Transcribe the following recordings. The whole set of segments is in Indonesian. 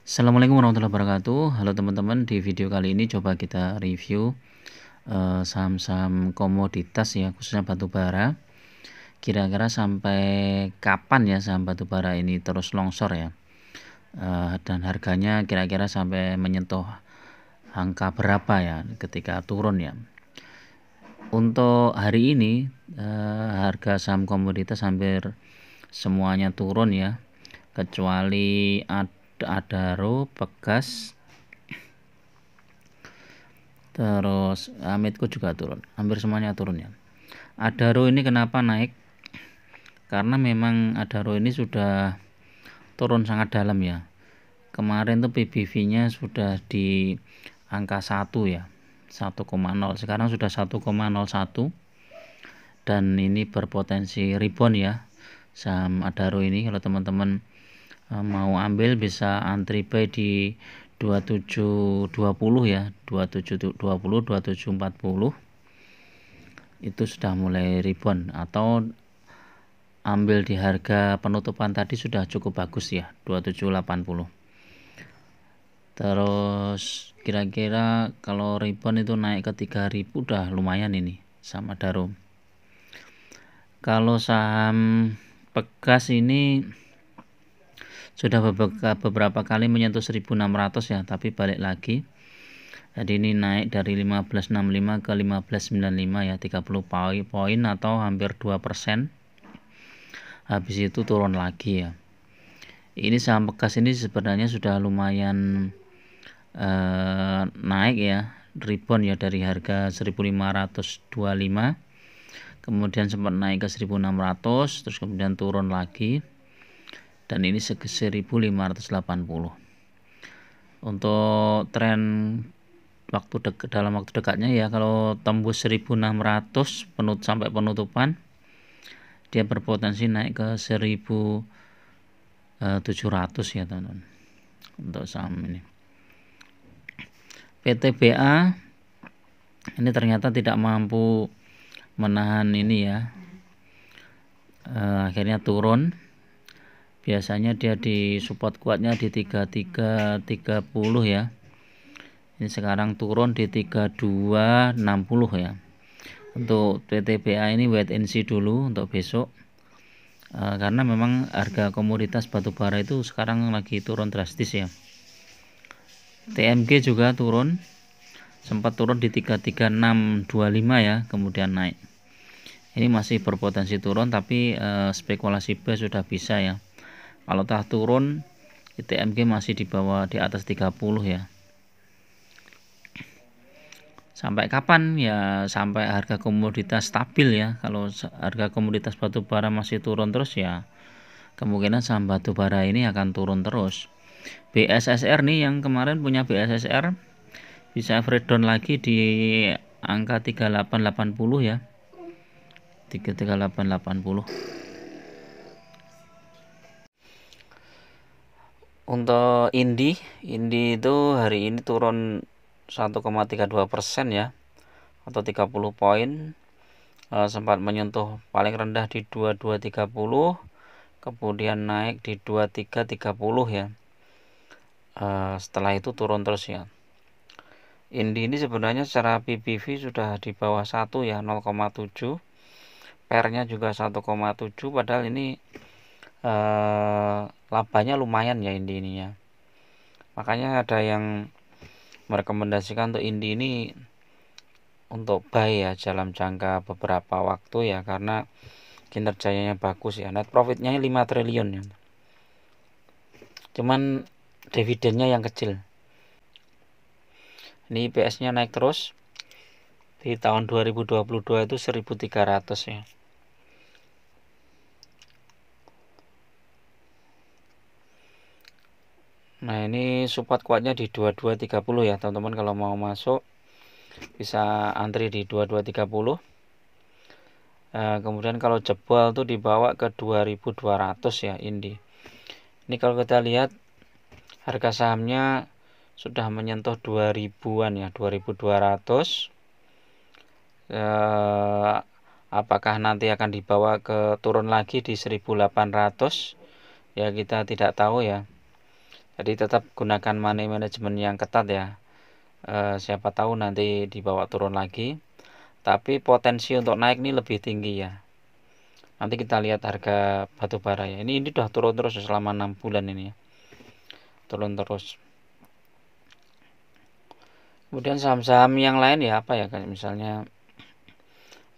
Assalamualaikum warahmatullahi wabarakatuh. Halo teman-teman, di video kali ini coba kita review saham-saham komoditas ya, khususnya batu bara. Kira-kira sampai kapan ya saham batu bara ini terus longsor ya? Dan harganya kira-kira sampai menyentuh angka berapa ya ketika turun ya? Untuk hari ini harga saham komoditas hampir semuanya turun ya, kecuali Adaro, Pegas, terus Amitco juga turun, hampir semuanya turun ya. Adaro ini kenapa naik? Karena memang Adaro ini sudah turun sangat dalam ya. Kemarin tuh PBV-nya sudah di angka 1 ya, 1,0. Sekarang sudah 1,01 dan ini berpotensi rebound ya saham Adaro ini. Kalau teman-teman mau ambil bisa antri buy di 2720 ya, 2720, 2740 itu sudah mulai rebound, atau ambil di harga penutupan tadi sudah cukup bagus ya, 2780. Terus kira-kira kalau rebound itu naik ke 3000 udah lumayan ini sama Adaro. Kalau saham Pegas ini sudah beberapa kali menyentuh 1600 ya, tapi balik lagi. Jadi ini naik dari 1565 ke 1595 ya, 30 poin atau hampir 2%. Habis itu turun lagi ya. Ini saham Pegas ini sebenarnya sudah lumayan naik ya, rebound ya, dari harga 1525, kemudian sempat naik ke 1600, terus kemudian turun lagi, dan ini 1580. Untuk tren dalam waktu dekatnya ya, kalau tembus 1600 sampai penutupan, dia berpotensi naik ke 1700 ya teman-teman untuk saham ini. PTBA ini ternyata tidak mampu menahan ini ya, akhirnya turun. Biasanya dia di support kuatnya di 3330 ya, ini sekarang turun di 3260 ya. Untuk PTBA ini wait and see dulu untuk besok, karena memang harga komoditas batubara itu sekarang lagi turun drastis ya. TMG juga turun, sempat turun di 33625 ya, kemudian naik. Ini masih berpotensi turun, tapi spekulasi buy sudah bisa ya. Kalau tak turun, TMG masih di bawah, di atas 30 ya. Sampai kapan ya? Sampai harga komoditas stabil ya. Kalau harga komoditas batubara masih turun terus ya, kemungkinan saham batubara ini akan turun terus. BSSR nih, yang kemarin punya BSSR bisa average down lagi di angka 3880 ya, 3880. Untuk Indi itu hari ini turun 1,32% ya, atau 30 poin. Sempat menyentuh paling rendah di 2230, kemudian naik di 2330 ya. Setelah itu turun terus ya. Indi ini sebenarnya secara PBV sudah di bawah 1 ya, 0,7. Pernya juga 1,7, padahal ini labanya lumayan ya Indi ini ya. Makanya ada yang merekomendasikan untuk Indi ini untuk buy ya dalam jangka beberapa waktu ya, karena kinerjanya bagus ya, net profitnya 5 triliun ya. Cuman dividennya yang kecil. Ini IPS-nya naik terus. Di tahun 2022 itu 1300 ya. Nah, ini support kuatnya di 2230 ya, teman-teman. Kalau mau masuk bisa antri di 2230. Kemudian kalau jebol tuh dibawa ke 2200 ya Indi. Ini kalau kita lihat harga sahamnya sudah menyentuh 2000-an ya, 2200. Apakah nanti akan dibawa ke turun lagi di 1800 ya, kita tidak tahu ya. Jadi tetap gunakan money management yang ketat ya. Siapa tahu nanti dibawa turun lagi, tapi potensi untuk naik ini lebih tinggi ya. Nanti kita lihat harga batu bara ya. Ini udah turun terus selama 6 bulan ini ya. Turun terus. Kemudian saham-saham yang lain ya apa ya, kayak misalnya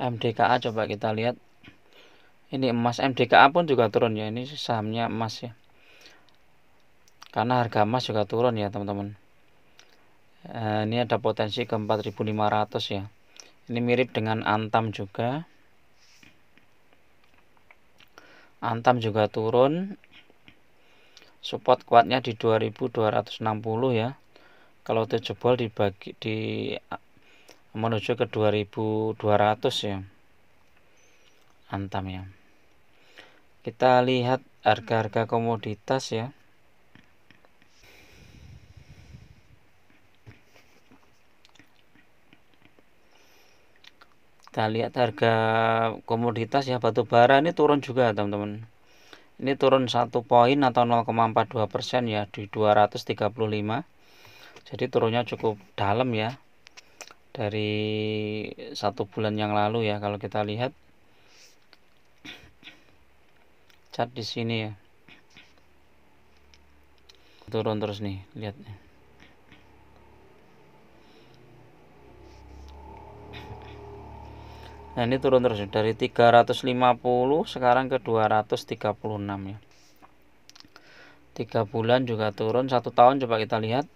MDKA, coba kita lihat. Ini emas, MDKA pun juga turun ya. Ini sahamnya emas ya. Karena harga emas juga turun ya teman-teman. Ini ada potensi ke 4.500 ya. Ini mirip dengan Antam juga. Antam juga turun. Support kuatnya di 2260 ya. Kalau itu jebol menuju ke 2200 ya. Antam ya. Kita lihat harga-harga komoditas ya. Kita lihat harga komoditas ya, batu bara ini turun juga teman-teman. Ini turun 1 poin atau 0,42% ya di 235. Jadi turunnya cukup dalam ya dari 1 bulan yang lalu ya. Kalau kita lihat cat di sini ya, turun terus nih, lihat nih. Nah ini turun terus dari 350 sekarang ke 236 ya. 3 bulan juga turun, 1 tahun coba kita lihat.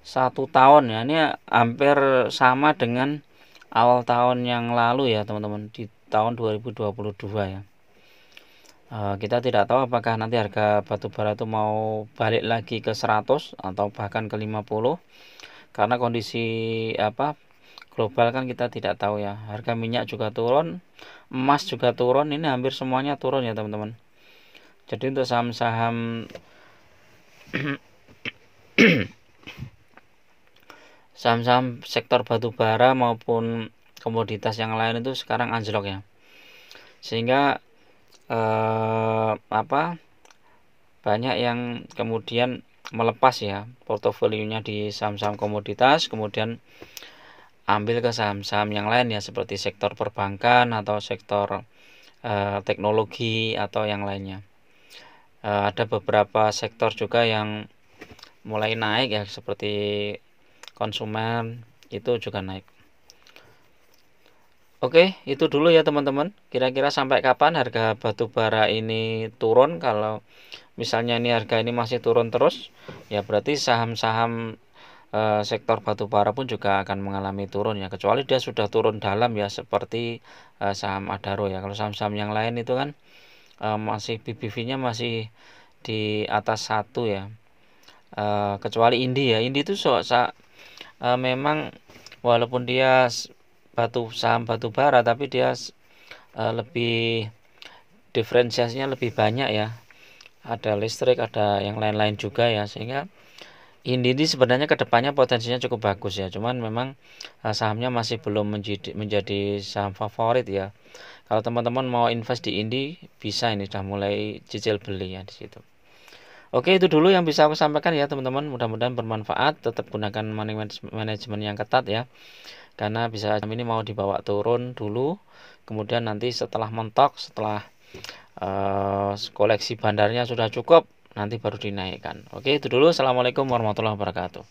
1 tahun ya, ini hampir sama dengan awal tahun yang lalu ya teman-teman, di tahun 2022 ya. Kita tidak tahu apakah nanti harga batu bara itu mau balik lagi ke 100 atau bahkan ke 50, karena kondisi global kan kita tidak tahu ya. Harga minyak juga turun, emas juga turun, ini hampir semuanya turun ya teman-teman. Jadi untuk saham-saham saham-saham sektor batu bara maupun komoditas yang lain itu sekarang anjlok ya. Sehingga banyak yang kemudian melepas ya portofolionya di saham-saham komoditas, kemudian ambil ke saham-saham yang lain ya, seperti sektor perbankan atau sektor teknologi atau yang lainnya. Ada beberapa sektor juga yang mulai naik ya, seperti konsumen itu juga naik. Oke, itu dulu ya teman-teman. Kira-kira sampai kapan harga batu bara ini turun? Kalau misalnya ini harga ini masih turun terus, ya berarti saham-saham sektor batu bara pun juga akan mengalami turun ya, kecuali dia sudah turun dalam ya, seperti saham Adaro ya. Kalau saham-saham yang lain itu kan masih BBV-nya masih di atas 1 ya. Kecuali Indi ya. Indi itu memang walaupun dia saham batu bara, tapi dia lebih diferensiasinya lebih banyak ya. Ada listrik, ada yang lain-lain juga ya, sehingga Indi ini sebenarnya kedepannya potensinya cukup bagus ya. Cuman memang sahamnya masih belum menjadi saham favorit ya. Kalau teman-teman mau invest di Indi, bisa, ini sudah mulai cicil beli ya di situ. Oke, itu dulu yang bisa aku sampaikan ya teman-teman. Mudah-mudahan bermanfaat. Tetap gunakan money management yang ketat ya. Karena bisa ini mau dibawa turun dulu, kemudian nanti setelah mentok, setelah koleksi bandarnya sudah cukup, nanti baru dinaikkan. Oke, itu dulu. Assalamualaikum warahmatullahi wabarakatuh.